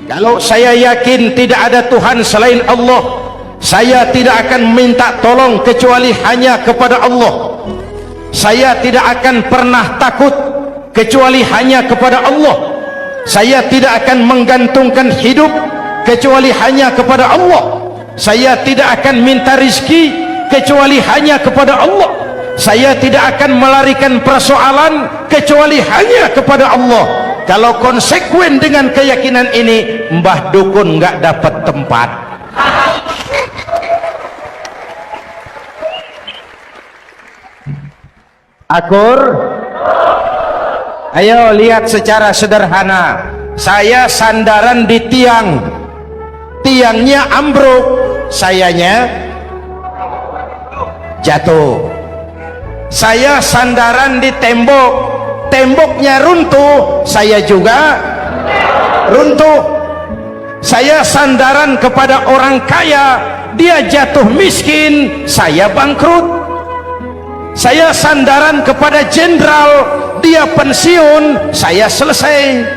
Kalau saya yakin tidak ada Tuhan selain Allah, saya tidak akan minta tolong kecuali hanya kepada Allah. Saya tidak akan pernah takut kecuali hanya kepada Allah. Saya tidak akan menggantungkan hidup kecuali hanya kepada Allah. Saya tidak akan minta rizki kecuali hanya kepada Allah. Saya tidak akan melarikan persoalan kecuali hanya kepada Allah. Kalau konsekuen dengan keyakinan ini, Mbah Dukun nggak dapat tempat. Akur, ayo lihat secara sederhana. Saya sandaran di tiang, tiangnya ambruk, sayanya jatuh. Saya sandaran di tembok, temboknya runtuh, saya juga runtuh. Saya sandaran kepada orang kaya, dia jatuh miskin, saya bangkrut. Saya sandaran kepada jenderal, dia pensiun, saya selesai.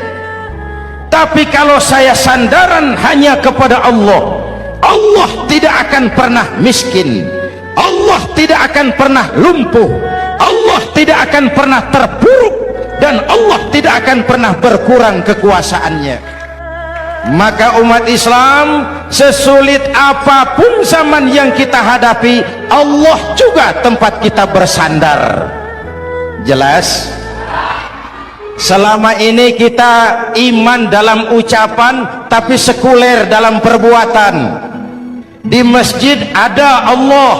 Tapi kalau saya sandaran hanya kepada Allah, Allah tidak akan pernah miskin, Allah tidak akan pernah lumpuh, Allah tidak akan pernah terpuruk, dan Allah tidak akan pernah berkurang kekuasaannya. Maka umat Islam, sesulit apapun zaman yang kita hadapi, Allah juga tempat kita bersandar. Jelas? Selama ini kita iman dalam ucapan tapi sekuler dalam perbuatan. Di masjid ada Allah,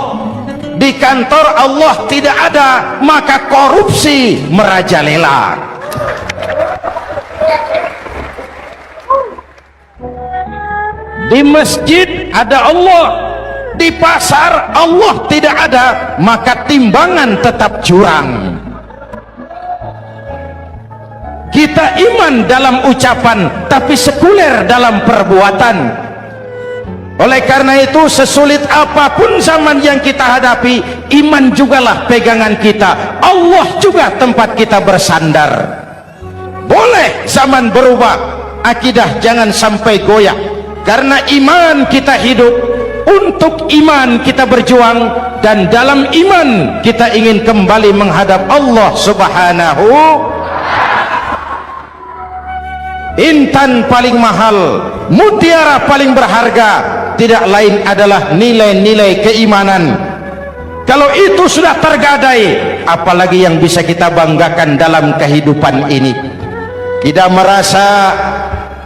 di kantor Allah tidak ada, maka korupsi merajalela. Di masjid ada Allah, di pasar Allah tidak ada, maka timbangan tetap curang. Kita iman dalam ucapan tapi sekuler dalam perbuatan. Oleh karena itu, sesulit apapun zaman yang kita hadapi, iman jugalah pegangan kita, Allah juga tempat kita bersandar. Boleh zaman berubah, akidah jangan sampai goyah. Karena iman kita hidup, untuk iman kita berjuang, dan dalam iman kita ingin kembali menghadap Allah Subhanahu. Intan paling mahal, mutiara paling berharga, tidak lain adalah nilai-nilai keimanan. Kalau itu sudah tergadai, apalagi yang bisa kita banggakan dalam kehidupan ini? Kita merasa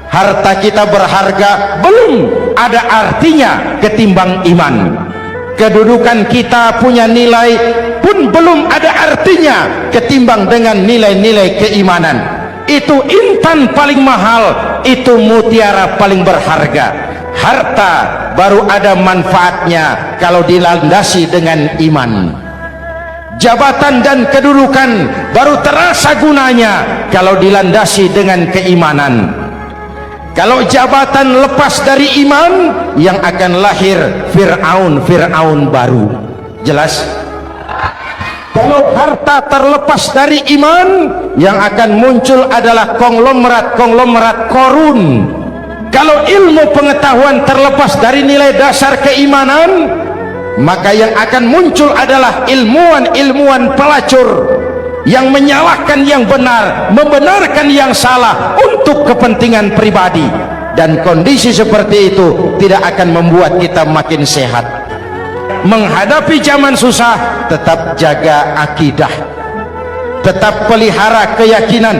harta kita berharga, belum ada artinya ketimbang iman. Kedudukan kita punya nilai pun belum ada artinya ketimbang dengan nilai-nilai keimanan. Itu intan paling mahal, itu mutiara paling berharga. Harta baru ada manfaatnya kalau dilandasi dengan iman. Jabatan dan kedudukan baru terasa gunanya kalau dilandasi dengan keimanan. Kalau jabatan lepas dari iman, yang akan lahir Fir'aun baru. Jelas? Kalau harta terlepas dari iman, yang akan muncul adalah konglomerat Korun. Kalau ilmu pengetahuan terlepas dari nilai dasar keimanan, maka yang akan muncul adalah ilmuwan pelacur yang menyalahkan yang benar, membenarkan yang salah untuk kepentingan pribadi. Dan kondisi seperti itu tidak akan membuat kita makin sehat. Menghadapi zaman susah, tetap jaga akidah, tetap pelihara keyakinan.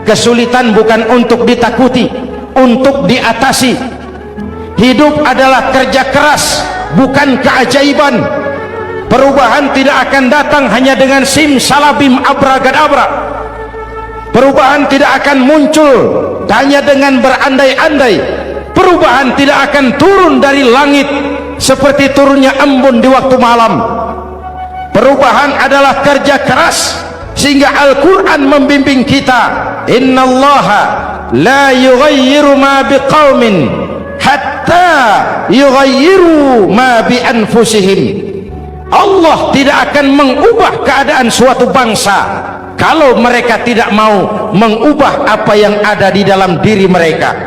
Kesulitan bukan untuk ditakuti, untuk diatasi. Hidup adalah kerja keras, bukan keajaiban. Perubahan tidak akan datang hanya dengan simsalabim abragadabra. Perubahan tidak akan muncul hanya dengan berandai-andai. Perubahan tidak akan turun dari langit seperti turunnya embun di waktu malam. Perubahan adalah kerja keras, sehingga Al-Quran membimbing kita, innallaha la yughayyiru ma biqaumin hatta yughayyiru ma bi anfusihim. Allah tidak akan mengubah keadaan suatu bangsa kalau mereka tidak mau mengubah apa yang ada di dalam diri mereka.